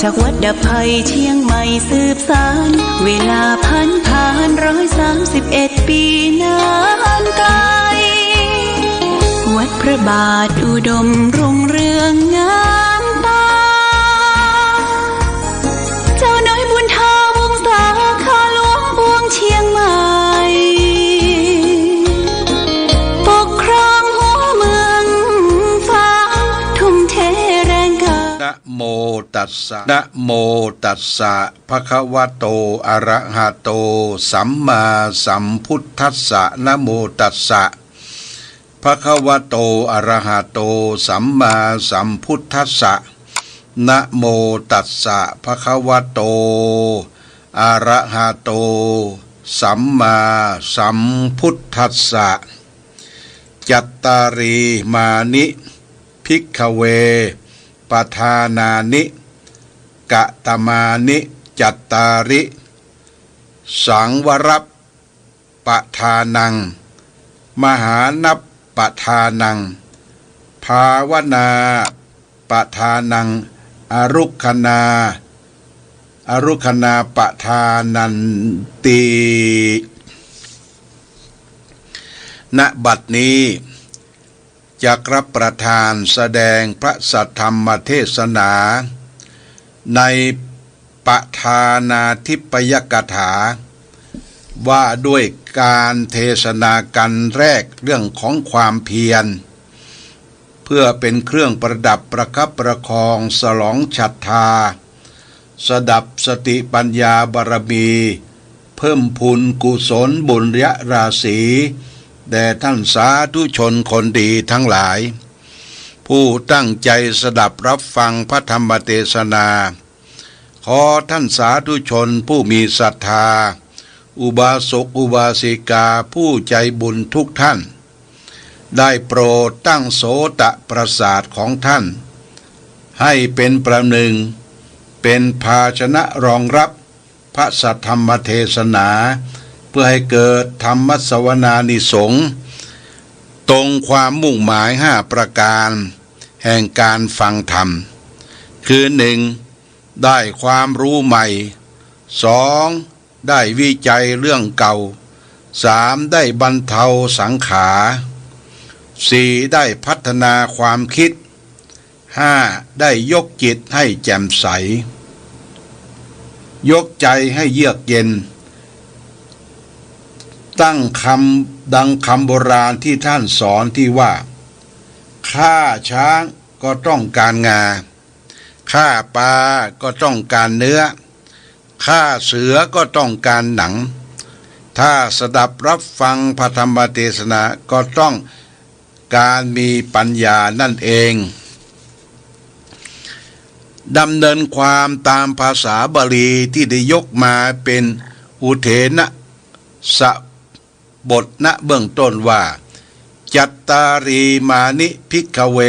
จากวัดดับภัยเชียงใหม่สืบสานเวลาผ่าน131 ปีนานไกลวัดพระบาทอุดมรุ่งเรืองงามตาเจ้าน้อยบุญทาวงศาข้าหลวงปวงเชียงใหม่ปกครองหัวเมืองฟ้าทุ่มเทแรงกาย นะโมตัสสะนะโมตัสสะภะคะวะโตอะระหะโตสัมมาสัมพุทธัสสะนะโมตัสสะภะคะวะโตอะระหะโตสัมมาสัมพุทธัสสะนะโมตัสสะภะคะวะโตอะระหะโตสัมมาสัมพุทธัสสะจัตตารีมานิภิกขเวปทานานิกะตมานิจัตตาริสังวรปทานังมหานัปปทานังภาวนาปทานังอรุคณาปทานันติณบัดนี้จักรับประทานแสดงพระสัทธรรมเทศนาในปทานาทิปยกถาว่าด้วยการเทศนากันแรกเรื่องของความเพียรเพื่อเป็นเครื่องประดับประคับประคองสลองศรัทธาสดับสติปัญญาบารมีเพิ่มพูนกุศลบุญญราศีแด่ท่านสาธุชนคนดีทั้งหลายผู้ตั้งใจสดับรับฟังพระธรรมเทศนาขอท่านสาธุชนผู้มีศรัทธาอุบาสกอุบาสิกาผู้ใจบุญทุกท่านได้โปรดตั้งโสตประสาทของท่านให้เป็นประหนึ่งเป็นภาชนะรองรับพระสัทธรรมเทศนาเพื่อให้เกิดธรรมสวนานิสงส์ตรงความมุ่งหมาย5ประการแห่งการฟังธรรมคือ 1. ได้ความรู้ใหม่ 2. ได้วิจัยเรื่องเก่า 3. ได้บรรเทาสังขาร 4. ได้พัฒนาความคิด 5. ได้ยกจิตให้แจ่มใสยกใจให้เยือกเย็นตั้งดังคำโบราณที่ท่านสอนที่ว่าฆ่าช้างก็ต้องการงาฆ่าปลาก็ต้องการเนื้อฆ่าเสือก็ต้องการหนังถ้าสดับรับฟังพระธรรมเทศนาก็ต้องการมีปัญญานั่นเองดำเนินความตามภาษาบาลีที่ได้ยกมาเป็นอุเทนะสบทณเบื้องต้นว่าจัตตารีมานิภิกขเว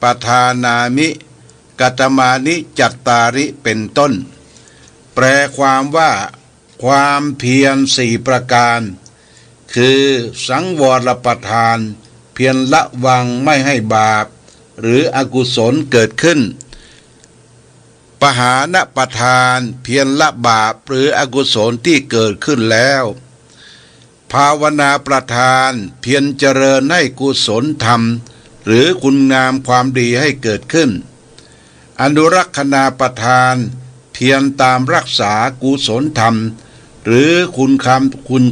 ปทานามิกัตมานิจัตตาริเป็นต้นแปลความว่าความเพียร4ประการคือสังวรประทานเพียรละวังไม่ให้บาปหรืออกุศลเกิดขึ้นปหานประทานเพียรละบาปหรืออกุศลที่เกิดขึ้นแล้วภาวนาประทานเพียรเจริญให้กุศลธรรมหรือคุณงามความดีให้เกิดขึ้นอนุรักษณาประทานเพียรตามรักษากุศลธรรมหรือคุณ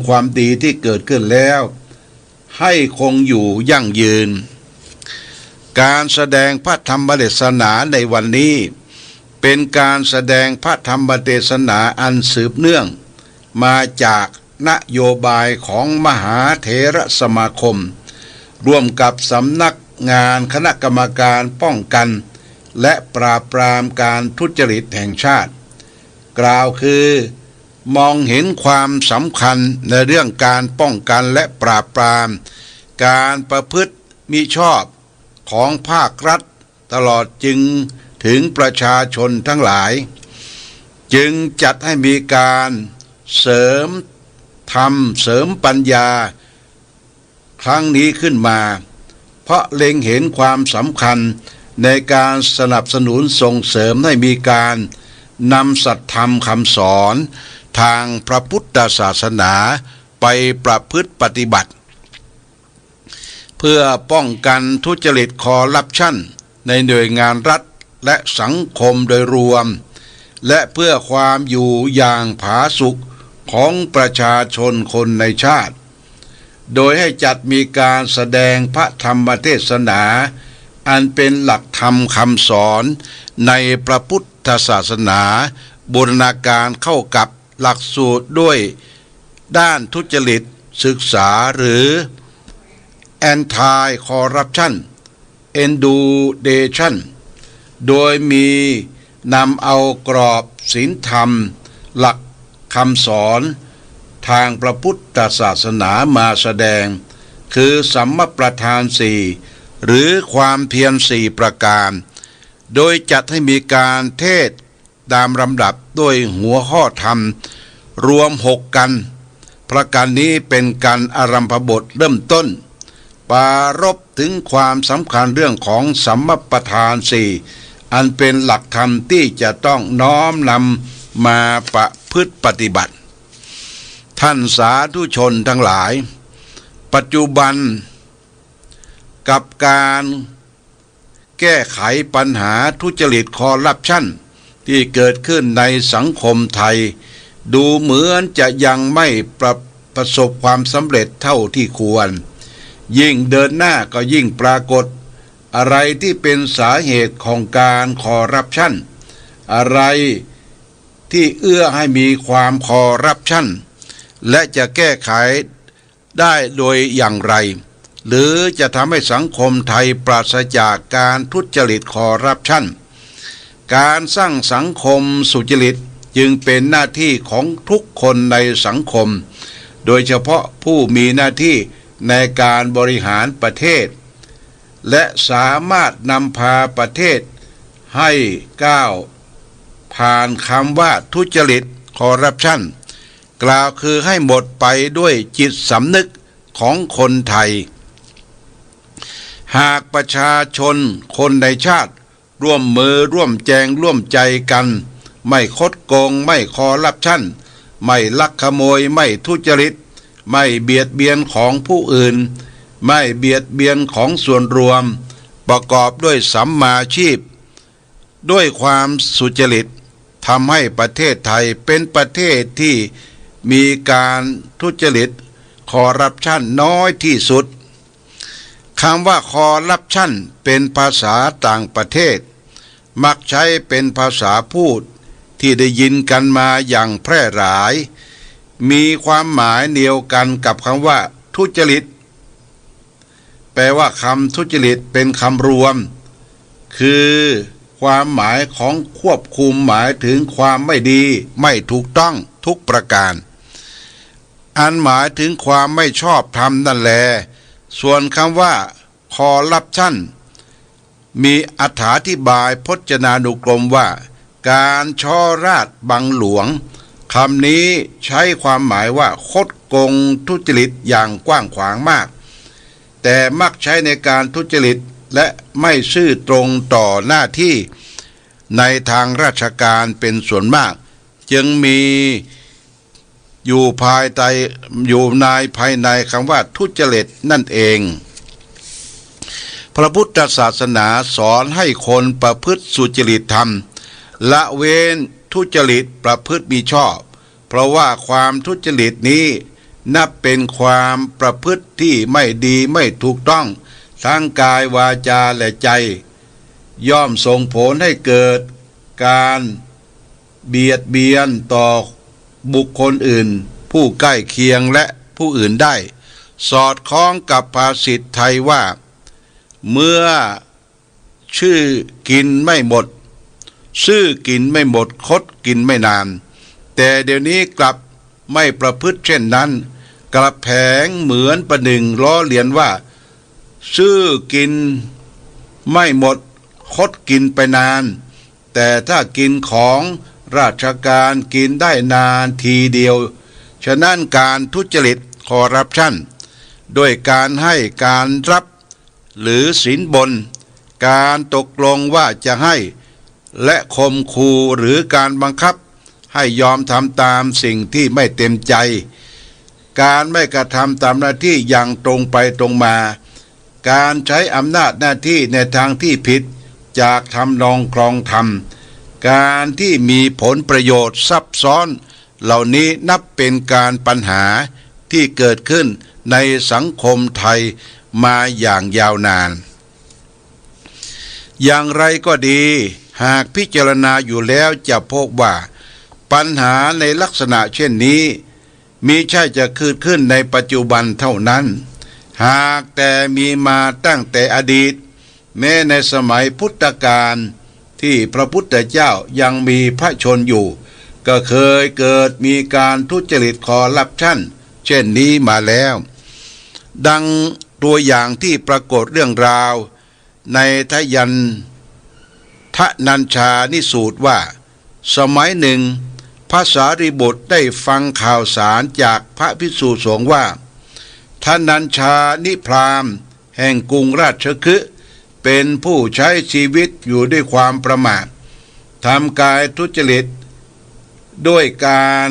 ความดีที่เกิดขึ้นแล้วให้คงอยู่ยั่งยืนการแสดงพระธรรมเทศนาในวันนี้เป็นการแสดงพระธรรมเทศนาอันสืบเนื่องมาจากนโยบายของมหาเถรสมาคมร่วมกับสำนักงานคณะกรรมการป้องกันและปราบปรามการทุจริตแห่งชาติกล่าวคือมองเห็นความสำคัญในเรื่องการป้องกันและปราบปรามการประพฤติมิชอบของภาครัฐตลอดจึงถึงประชาชนทั้งหลายจึงจัดให้มีการเสริมธรรมเสริมปัญญาครั้งนี้ขึ้นมาเพราะเล็งเห็นความสำคัญ ในการสนับสนุนส่งเสริมให้มีการนำสัตธรรมคำสอนทางพระพุทธศาสนาไปประพฤติปฏิบัติเพื่อป้องกันทุจริตคอร์รัปชันในหน่วยงานรัฐและสังคมโดยรวมและเพื่อความอยู่อย่างผาสุกของประชาชนคนในชาติโดยให้จัดมีการแสดงพระธรรมเทศนาอันเป็นหลักธรรมคำสอนในพระพุทธศาสนาบูรณาการเข้ากับหลักสูตรด้วยด้านทุจริตศึกษาหรือ Anti Corruption Education โดยมีนำเอากรอบศีลธรรมหลักคำสอนทางพระพุทธศาสนามาแสดงคือสัมมาประธานสี่หรือความเพียรสี่ประการโดยจัดให้มีการเทศตามลำดับด้วยหัวข้อธรรมรวม6กันประการนี้เป็นการอารัมภบทเริ่มต้นปรารภถึงความสำคัญเรื่องของสัมมาประธานสี่อันเป็นหลักธรรมที่จะต้องน้อมนำมาประพฤติปฏิบัติท่านสาธุชนทั้งหลายปัจจุบันกับการแก้ไขปัญหาทุจริตคอร์รัปชันที่เกิดขึ้นในสังคมไทยดูเหมือนจะยังไม่ประสบความสำเร็จเท่าที่ควรยิ่งเดินหน้าก็ยิ่งปรากฏอะไรที่เป็นสาเหตุของการคอร์รัปชันอะไรที่เอื้อให้มีความคอร์รัปชันและจะแก้ไขได้โดยอย่างไรหรือจะทำให้สังคมไทยปราศจากการทุจริตคอร์รัปชันการสร้างสังคมสุจริตจึงเป็นหน้าที่ของทุกคนในสังคมโดยเฉพาะผู้มีหน้าที่ในการบริหารประเทศและสามารถนำพาประเทศให้ก้าวผ่านคำว่าทุจริตคอร์รัปชันกล่าวคือให้หมดไปด้วยจิตสำนึกของคนไทยหากประชาชนคนในชาติร่วมมือร่วมแจงร่วมใจกันไม่คดโกงไม่คอร์รัปชันไม่ลักขโมยไม่ทุจริตไม่เบียดเบียนของผู้อื่นไม่เบียดเบียนของส่วนรวมประกอบด้วยสัมมาชีพด้วยความสุจริตทำให้ประเทศไทยเป็นประเทศที่มีการทุจริตคอร์รัปชันน้อยที่สุดคำว่าคอร์รัปชันเป็นภาษาต่างประเทศมักใช้เป็นภาษาพูดที่ได้ยินกันมาอย่างแพร่หลายมีความหมายเดียวกันกับคำว่าทุจริตแปลว่าคำทุจริตเป็นคำรวมคือความหมายของควบคุมหมายถึงความไม่ดีไม่ถูกต้องทุกประการอันหมายถึงความไม่ชอบธรรมนั่นแลส่วนคำว่าคอร์รัปชันมีอธิบายพจนานุกรมว่าการช่อราษฎร์บังหลวงคำนี้ใช้ความหมายว่าคดโกงทุจริตอย่างกว้างขวางมากแต่มักใช้ในการทุจริตและไม่ซื่อตรงต่อหน้าที่ในทางราชการเป็นส่วนมากจึงมีอยู่ภายในคำว่าทุจริตนั่นเองพระพุทธศาสนาสอนให้คนประพฤติสุจริตธรรมละเว้นทุจริตประพฤติมิชอบเพราะว่าความทุจริตนี้นับเป็นความประพฤติที่ไม่ดีไม่ถูกต้องทั้งกายวาจาและใจย่อมส่งผลให้เกิดการเบียดเบียนต่อบุคคลอื่นผู้ใกล้เคียงและผู้อื่นได้สอดคล้องกับภาษิตไทยว่าเมื่อชื่อกินไม่หมดซื่อกินไม่หมดคดกินไม่นานแต่เดี๋ยวนี้กลับไม่ประพฤติเช่นนั้นกลับแผงเหมือนประหนึ่งล้อเลียนว่าซื่อกินไม่หมดคดกินไปนานแต่ถ้ากินของราชการกินได้นานทีเดียวฉะนั้นการทุจริตคอร์รัปชันด้วยการให้การรับหรือสินบน การตกลงว่าจะให้และข่มขู่หรือการบังคับให้ยอมทำตามสิ่งที่ไม่เต็มใจ การไม่กระทำตามหน้าที่อย่างตรงไปตรงมา การใช้อำนาจหน้าที่ในทางที่ผิดจากทำนองครองธรรม การที่มีผลประโยชน์ซับซ้อนเหล่านี้นับเป็นการปัญหาที่เกิดขึ้นในสังคมไทยมาอย่างยาวนานอย่างไรก็ดีหากพิจารณาอยู่แล้วจะพบว่าปัญหาในลักษณะเช่นนี้มิใช่จะเกิดขึ้นในปัจจุบันเท่านั้นหากแต่มีมาตั้งแต่อดีตแม้ในสมัยพุทธกาลที่พระพุทธเจ้ายังมีพระชนอยู่ก็เคยเกิดมีการทุจริตคอร์รัปชันเช่นนี้มาแล้วดังตัวอย่างที่ปรากฏเรื่องราวในทยันทนัญชานิสูตรว่าสมัยหนึ่งพระสารีบุตรได้ฟังข่าวสารจากพระภิกษุสงฆ์ว่าทนัญชานิพราหมณ์แห่งกรุงราชคฤห์เป็นผู้ใช้ชีวิตอยู่ด้วยความประมาททำกายทุจริตด้วยการ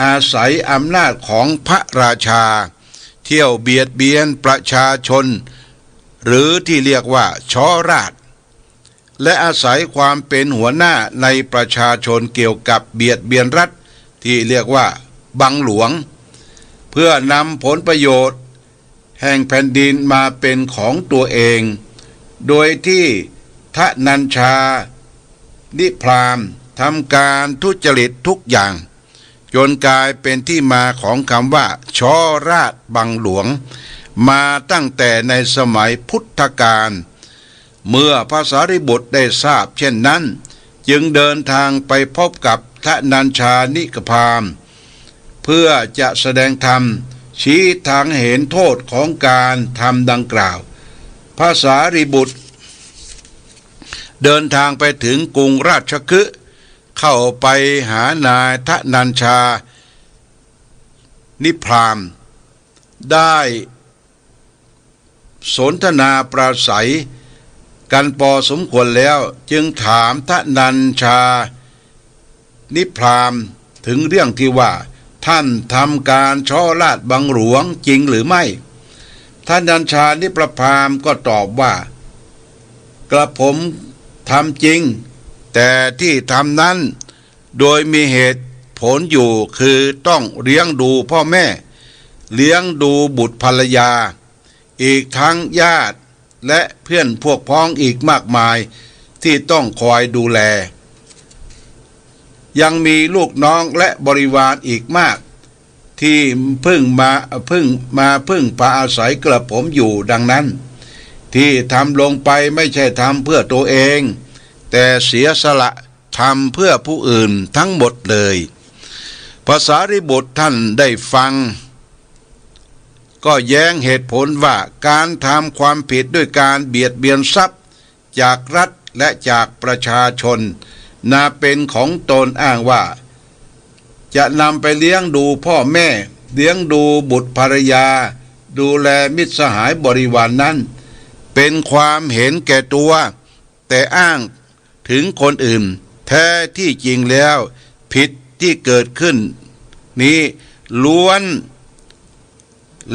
อาศัยอำนาจของพระราชาเที่ยวเบียดเบียนประชาชนหรือที่เรียกว่าช้อราชและอาศัยความเป็นหัวหน้าในประชาชนเกี่ยวกับเบียดเบียนรัฐที่เรียกว่าบังหลวงเพื่อนำผลประโยชน์แห่งแผ่นดินมาเป็นของตัวเองโดยที่ทนัญชานิพราหมณ์ทำการทุจริตทุกอย่างจนกลายเป็นที่มาของคำว่าช้อราชบังหลวงมาตั้งแต่ในสมัยพุทธกาลเมื่อพระสารีบุตรได้ทราบเช่นนั้นจึงเดินทางไปพบกับทนัญชานิพราหมณ์เพื่อจะแสดงธรรมชี้ทางเห็นโทษของการทำดังกล่าวพระสารีบุตรเดินทางไปถึงกรุงราชคฤห์เข้าไปหานายทนัญชานิพราหมณ์ได้สนทนาปราศัยกันพอสมควรแล้วจึงถามทนัญชานิพราหมณ์ถึงเรื่องที่ว่าท่านทำการช้อราชบังหลวงจริงหรือไม่ทนัญชานิพราหมณ์ก็ตอบว่ากระผมทำจริงแต่ที่ทำนั้นโดยมีเหตุผลอยู่คือต้องเลี้ยงดูพ่อแม่เลี้ยงดูบุตรภรรยาอีกทั้งญาติและเพื่อนพวกพ้องอีกมากมายที่ต้องคอยดูแลยังมีลูกน้องและบริวารอีกมากที่พึ่งพาอาศัยกระผมอยู่ดังนั้นที่ทำลงไปไม่ใช่ทำเพื่อตัวเองแต่เสียสละทำเพื่อผู้อื่นทั้งหมดเลยพระสารีบุตรท่านได้ฟังก็แย้งเหตุผลว่าการทำความผิดด้วยการเบียดเบียนทรัพย์จากรัฐและจากประชาชนนาเป็นของตนอ้างว่าจะนำไปเลี้ยงดูพ่อแม่เลี้ยงดูบุตรภรรยาดูแลมิตรสหายบริวารนนั้นเป็นความเห็นแก่ตัวแต่อ้างถึงคนอื่นแท้ที่จริงแล้วผิดที่เกิดขึ้นนี้ล้วน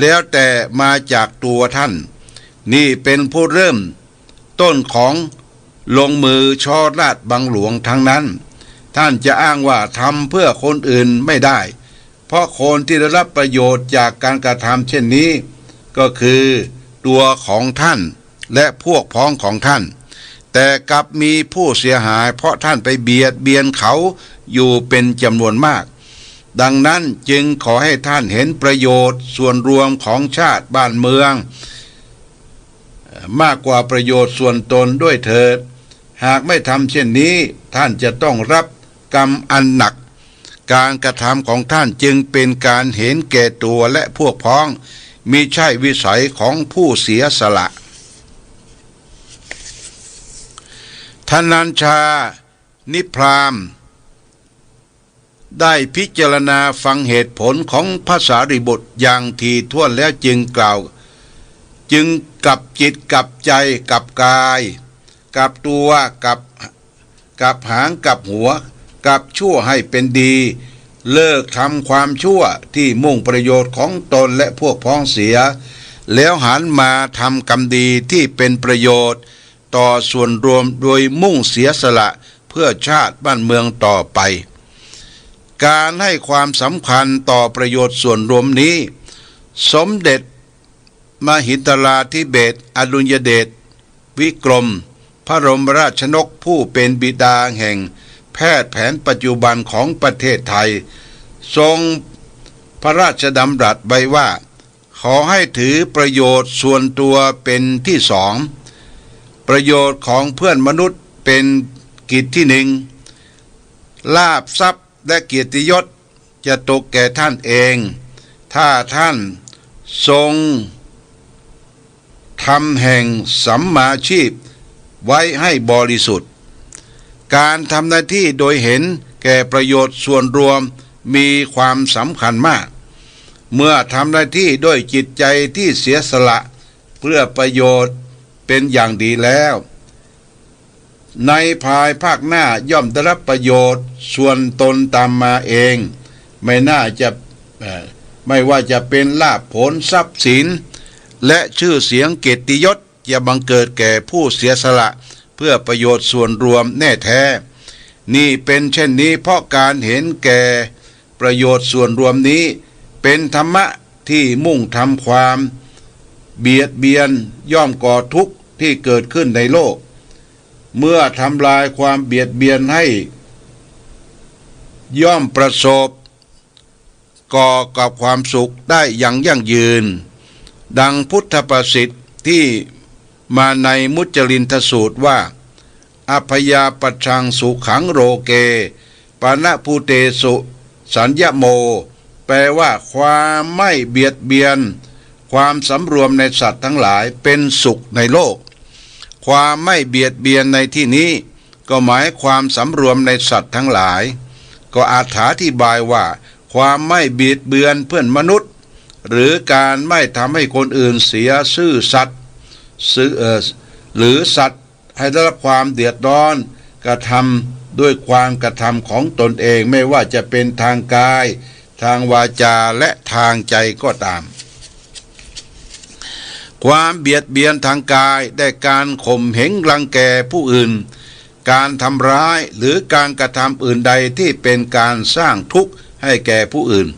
แล้วแต่มาจากตัวท่านนี่เป็นผู้เริ่มต้นของลงมือช้อราชบังหลวงทั้งนั้นท่านจะอ้างว่าทำเพื่อคนอื่นไม่ได้เพราะคนที่ได้รับประโยชน์จากการกระทำเช่นนี้ก็คือตัวของท่านและพวกพ้องของท่านแต่กลับมีผู้เสียหายเพราะท่านไปเบียดเบียนเขาอยู่เป็นจำนวนมากดังนั้นจึงขอให้ท่านเห็นประโยชน์ส่วนรวมของชาติบ้านเมืองมากกว่าประโยชน์ส่วนตนด้วยเถิดหากไม่ทำเช่นนี้ท่านจะต้องรับกรรมอันหนักการกระทำของท่านจึงเป็นการเห็นแก่ตัวและพวกพ้องมิใช่วิสัยของผู้เสียสละทนัญชานิพราหมณ์ได้พิจารณาฟังเหตุผลของพระสารีบุตรอย่างถี่ถ้วนแล้วจึง จึงกับจิตกับใจกับกายกับตัวกับหางกับหัวกับชั่วให้เป็นดีเลิกทำความชั่วที่มุ่งประโยชน์ของตนและพวกพ้องเสียแล้วหันมาทำกรรมดีที่เป็นประโยชน์ต่อส่วนรวมโดยมุ่งเสียสละเพื่อชาติบ้านเมืองต่อไปการให้ความสำคัญต่อประโยชน์ส่วนรวมนี้สมเด็จมหิดลาธิเบศรอดุลยเดชวิกรมพระบรมราชชนกผู้เป็นบิดาแห่งแพทย์แผนปัจจุบันของประเทศไทยทรงพระราชดำรัสไว้ว่าขอให้ถือประโยชน์ส่วนตัวเป็นที่สองประโยชน์ของเพื่อนมนุษย์เป็นกิจที่หนึ่งลาภทรัพย์และเกียรติยศจะตกแก่ท่านเองถ้าท่านทรงทำแห่งสัมมาชีพไว้ให้บริสุทธิ์การทำหน้าที่โดยเห็นแก่ประโยชน์ส่วนรวมมีความสำคัญมากเมื่อทำหน้าที่ด้วยจิตใจที่เสียสละเพื่อประโยชน์เป็นอย่างดีแล้วในภายภาคหน้าย่อมได้รับประโยชน์ส่วนตนตามมาเองไม่ว่าจะเป็นลาภผลทรัพย์สินและชื่อเสียงเกียรติยศจะบังเกิดแก่ผู้เสียสละเพื่อประโยชน์ส่วนรวมแน่แท้นี่เป็นเช่นนี้เพราะการเห็นแก่ประโยชน์ส่วนรวมนี้เป็นธรรมะที่มุ่งทำความเบียดเบียนย่อมก่อทุกข์ที่เกิดขึ้นในโลกเมื่อทำลายความเบียดเบียนให้ย่อมประสบก่อกับความสุขได้อย่างยั่งยืนดังพุทธประสิทธิ์ที่มาในมุจจรินทสูตรว่าอภยาปัชชังสุขังโรเกปานะภูเตสุสัญญโมแปลว่าความไม่เบียดเบียนความสำรวมในสัตว์ทั้งหลายเป็นสุขในโลกความไม่เบียดเบียนในที่นี้ก็หมายความสำรวมในสัตว์ทั้งหลายก็อาจอธิบายว่าความไม่เบียดเบียนเพื่อนมนุษย์หรือการไม่ทำให้คนอื่นเสียซื่อสัตย์หรือสัตว์ให้ได้รับความเดือดร้อนกระทำด้วยความกระทำของตนเองไม่ว่าจะเป็นทางกายทางวาจาและทางใจก็ตามความเบียดเบียนทางกายได้การข่มเหงรังแกผู้อื่นการทำร้ายหรือการกระทำอื่นใดที่เป็นการสร้างทุกข์ให้แก่ผู้อื่น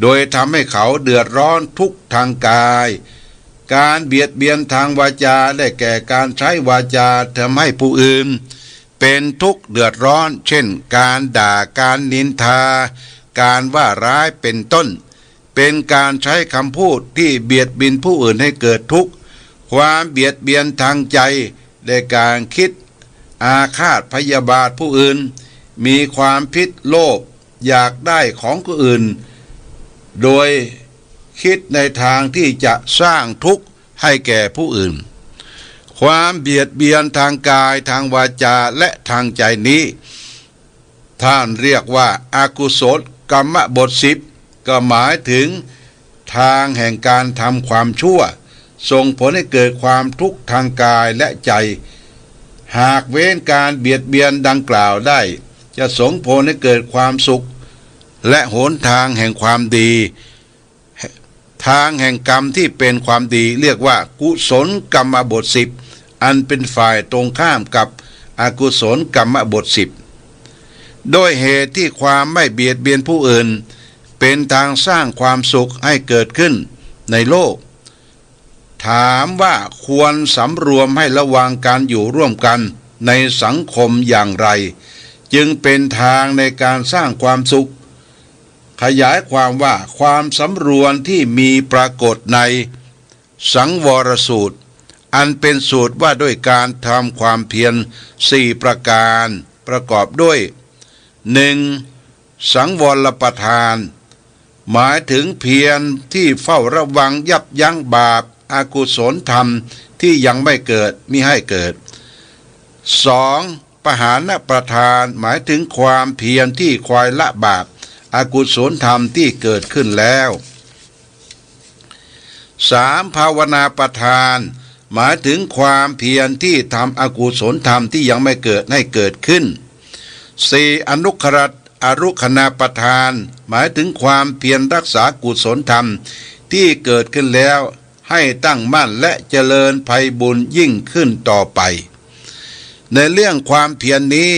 โดยทำให้เขาเดือดร้อนทุกข์ทางกายการเบียดเบียนทางวาจาได้แก่การใช้วาจาทำให้ผู้อื่นเป็นทุกข์เดือดร้อนเช่นการด่าการนินทาการว่าร้ายเป็นต้นเป็นการใช้คำพูดที่เบียดเบียนผู้อื่นให้เกิดทุกข์ความเบียดเบียนทางใจได้การคิดอาฆาตพยาบาทผู้อื่นมีความพิษโลภอยากได้ของผู้อื่นโดยคิดในทางที่จะสร้างทุกข์ให้แก่ผู้อื่นความเบียดเบียนทางกายทางวาจาและทางใจนี้ท่านเรียกว่าอากุศลกรรมบท10ก็หมายถึงทางแห่งการทำความชั่วส่งผลให้เกิดความทุกข์ทางกายและใจหากเว้นการเบียดเบียนดังกล่าวได้จะส่งผลให้เกิดความสุขและหนทางแห่งความดีทางแห่งกรรมที่เป็นความดีเรียกว่ากุศลกรรมบท10อันเป็นฝ่ายตรงข้ามกับอกุศลกรรมบท10โดยเหตุที่ความไม่เบียดเบียนผู้อื่นเป็นทางสร้างความสุขให้เกิดขึ้นในโลกถามว่าควรสำรวมให้ระวังการอยู่ร่วมกันในสังคมอย่างไรจึงเป็นทางในการสร้างความสุขขยายความว่าความสำรวมที่มีปรากฏในสังวรสูตรอันเป็นสูตรว่าด้วยการทำความเพียร4ประการประกอบด้วย 1. สังวรประทานหมายถึงเพียรที่เฝ้าระวังยับยั้งบาปอกุศลธรรมที่ยังไม่เกิดมิให้เกิด 2. ปหานประทานหมายถึงความเพียรที่คอยละบาปอกุศลธรรมที่เกิดขึ้นแล้ว 3. ภาวนาประทาน หมายถึงความเพียรที่ทำอกุศลธรรมที่ยังไม่เกิดให้เกิดขึ้น 4. อรุคณาประทาน หมายถึงความเพียรรักษากุศลธรรมที่เกิดขึ้นแล้วให้ตั้งมั่นและเจริญไพบุญยิ่งขึ้นต่อไปในเรื่องความเพียรนี้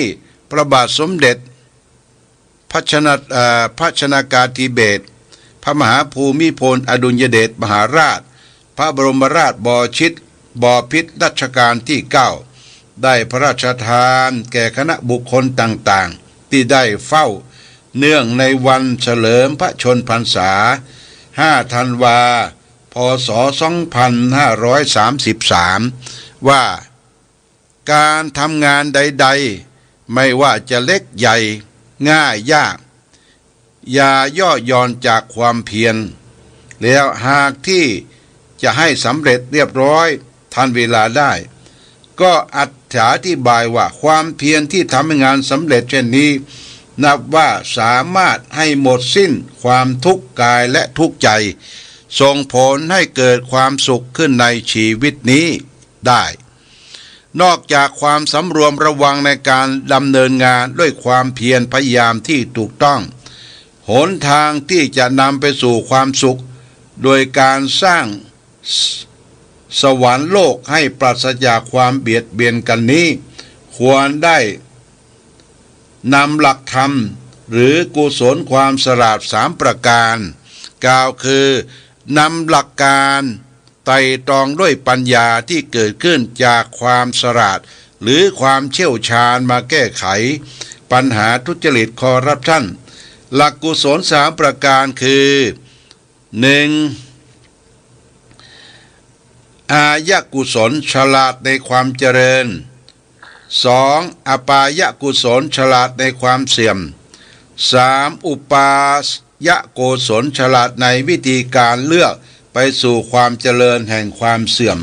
พระบาทสมเด็จพระชนากาธิเบศรพระมหาภูมิพลอดุลยเดชมหาราชพระบรมราชบพิตรรัชกาลที่ 9ได้พระราชทานแก่คณะบุคคลต่างๆที่ได้เฝ้าเนื่องในวันเฉลิมพระชนพรรษา5 ธันวาพศ 2533ว่าการทำงานใดๆไม่ว่าจะเล็กใหญ่ง่ายยากอย่าย่อหย่อนจากความเพียรแล้วหากที่จะให้สำเร็จเรียบร้อยทันเวลาได้ก็อธิบายว่าความเพียรที่ทำให้งานสำเร็จเช่นนี้นับว่าสามารถให้หมดสิ้นความทุกข์กายและทุกข์ใจส่งผลให้เกิดความสุขขึ้นในชีวิตนี้ได้นอกจากความสำรวมระวังในการดำเนินงานด้วยความเพียรพยายามที่ถูกต้องหนทางที่จะนำไปสู่ความสุขโดยการสร้างสวรรค์โลกให้ปราศจากความเบียดเบียนกันนี้ควรได้นำหลักธรรมหรือกุศลความฉลาด3 ประการกล่าวคือนำหลักการไต่ตรองด้วยปัญญาที่เกิดขึ้นจากความฉลาดหรือความเชี่ยวชาญมาแก้ไขปัญหาทุจริตคอร์รัปชันหลักกุศล3 ประการคือ 1. อายกุศลฉลาดในความเจริญ 2. อปายกุศลฉลาดในความเสื่อม 3. อุปายกุศลฉลาดในวิธีการเลือกไปสู่ความเจริญแห่งความเสื่อม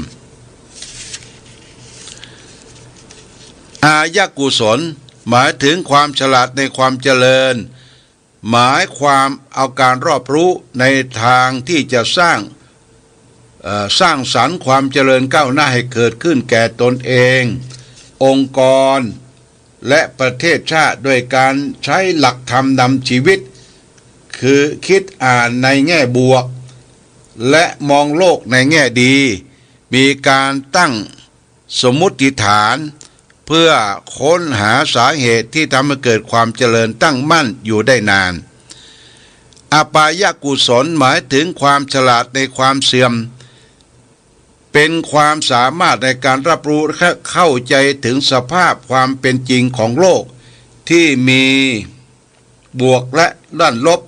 อายกุศลหมายถึงความฉลาดในความเจริญหมายความเอาการรอบรู้ในทางที่จะสร้างสรรค์ความเจริญก้าวหน้าให้เกิดขึ้นแก่ตนเององค์กรและประเทศชาติด้วยการใช้หลักธรรมนำชีวิตคือคิดอ่านในแง่บวกและมองโลกในแง่ดีมีการตั้งสมมุติฐานเพื่อค้นหาสาเหตุที่ทำให้เกิดความเจริญตั้งมั่นอยู่ได้นานอปายกุศลหมายถึงความฉลาดในความเสื่อมเป็นความสามารถในการรับรู้และเข้าใจถึงสภาพความเป็นจริงของโลกที่มีบวกและด้านลบ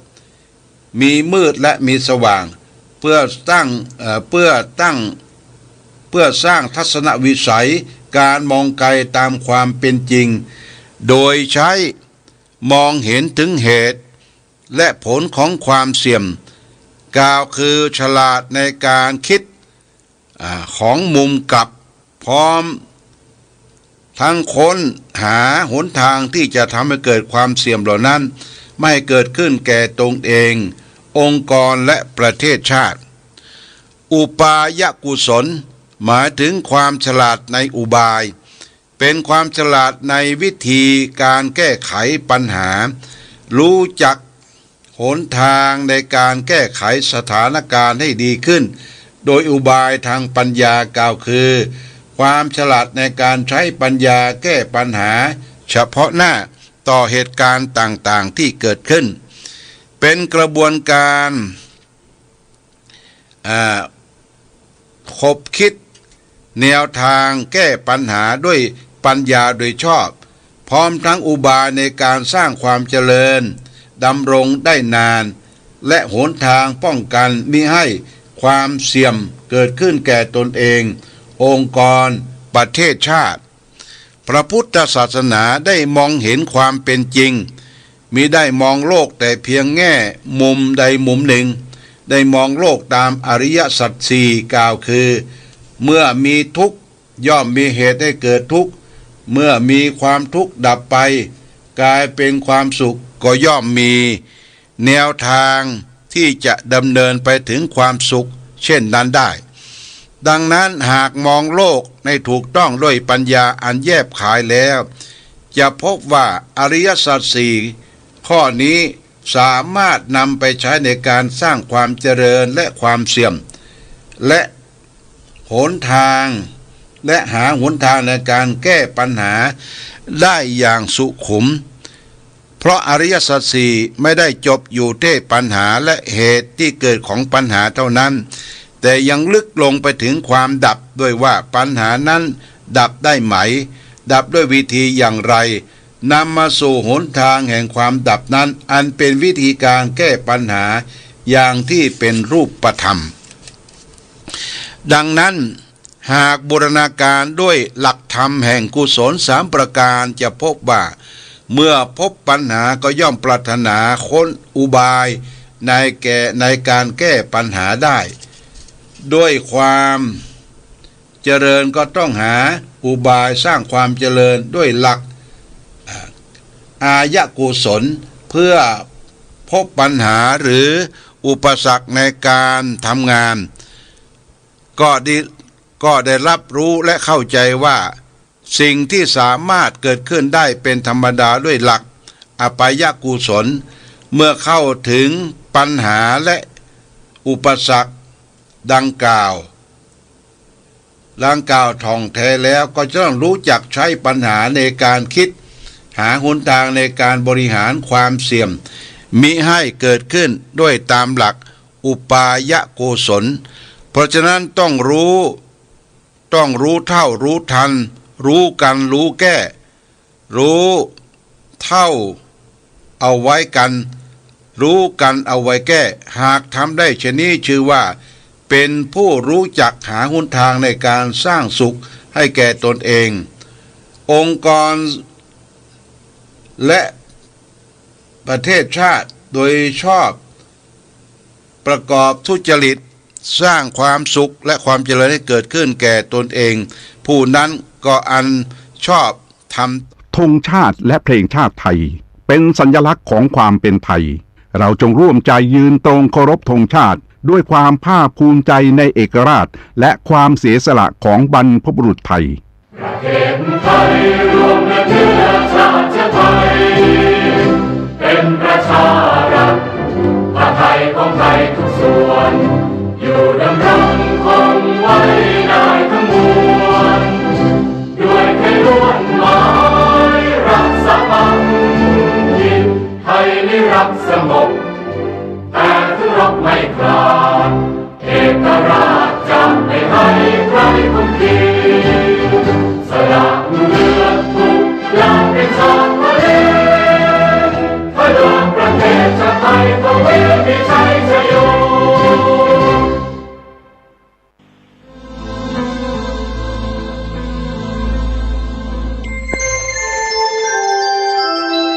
มีมืดและมีสว่างเพื่อสร้างทัศนวิสัยการมองไกลตามความเป็นจริงโดยใช้มองเห็นถึงเหตุและผลของความเสื่อมกล่าวคือฉลาดในการคิดของมุมกลับพร้อมทั้งค้นหาหนทางที่จะทำให้เกิดความเสื่อมเหล่านั้นไม่เกิดขึ้นแก่ตนเององค์กรและประเทศชาติอุปายกุศลหมายถึงความฉลาดในอุบายเป็นความฉลาดในวิธีการแก้ไขปัญหารู้จักหนทางในการแก้ไขสถานการณ์ให้ดีขึ้นโดยอุบายทางปัญญากล่าวคือความฉลาดในการใช้ปัญญาแก้ปัญหาเฉพาะหน้าต่อเหตุการณ์ต่างๆที่เกิดขึ้นเป็นกระบวนการคบคิดแนวทางแก้ปัญหาด้วยปัญญาโดยชอบพร้อมทั้งอุบายในการสร้างความเจริญดำรงได้นานและหนทางป้องกันมิให้ความเสี่ยมเกิดขึ้นแก่ตนเององค์กรประเทศชาติพระพุทธศาสนาได้มองเห็นความเป็นจริงมิได้มองโลกแต่เพียงแง่มุมใดมุมหนึ่งได้มองโลกตามอริยสัจสี่กล่าวคือเมื่อมีทุกข์ย่อมมีเหตุให้เกิดทุกข์เมื่อมีความทุกข์ดับไปกลายเป็นความสุขก็ย่อมมีแนวทางที่จะดำเนินไปถึงความสุข เช่นนั้นได้ ดังนั้นหากมองโลกในถูกต้องด้วยปัญญาอันแยบขายแล้ว จะพบว่าอริยสัจสี่ข้อนี้สามารถนำไปใช้ในการสร้างความเจริญและความเสื่อมและหนทางและหาหนทางในการแก้ปัญหาได้อย่างสุขุมเพราะอริยสัจสี่ไม่ได้จบอยู่ที่ปัญหาและเหตุที่เกิดของปัญหาเท่านั้นแต่ยังลึกลงไปถึงความดับด้วยว่าปัญหานั้นดับได้ไหมดับด้วยวิธีอย่างไรนำมาสู่หนทางแห่งความดับนั้นอันเป็นวิธีการแก้ปัญหาอย่างที่เป็นรูปธรรมดังนั้นหากบูรณาการด้วยหลักธรรมแห่งกุศล3ประการจะพบว่าเมื่อพบปัญหาก็ย่อมปรารถนาค้นอุบายในการแก้ปัญหาได้ด้วยความเจริญก็ต้องหาอุบายสร้างความเจริญด้วยหลักอายกุศลเพื่อพบปัญหาหรืออุปสรรคในการทำงานก็ได้รับรู้และเข้าใจว่าสิ่งที่สามารถเกิดขึ้นได้เป็นธรรมดาด้วยหลักอปายกุศลเมื่อเข้าถึงปัญหาและอุปสรรคดังกล่าวท่องแท้แล้วก็จะต้องรู้จักใช้ปัญหาในการคิดหาหนทางในการบริหารความเสี่ยมมิให้เกิดขึ้นด้วยตามหลักอุปายกุศลเพราะฉะนั้นต้องรู้เท่ารู้ทันรู้กันรู้แก้รู้เท่าเอาไว้กันรู้กันเอาไว้แก้หากทำได้เช่นนี้ชื่อว่าเป็นผู้รู้จักหาหนทางในการสร้างสุขให้แก่ตนเององค์กรและประเทศชาติโดยชอบประกอบทุจริตสร้างความสุขและความเจริญให้เกิดขึ้นแก่ตนเองผู้นั้นก็อันชอบทำธงชาติและเพลงชาติไทยเป็นสัญลักษณ์ของความเป็นไทยเราจงร่วมใจยืนตรงเคารพธงชาติด้วยความภาคภูมิใจในเอกราชและความเสียสละของบรรพบุรุษไทยประเทศไทย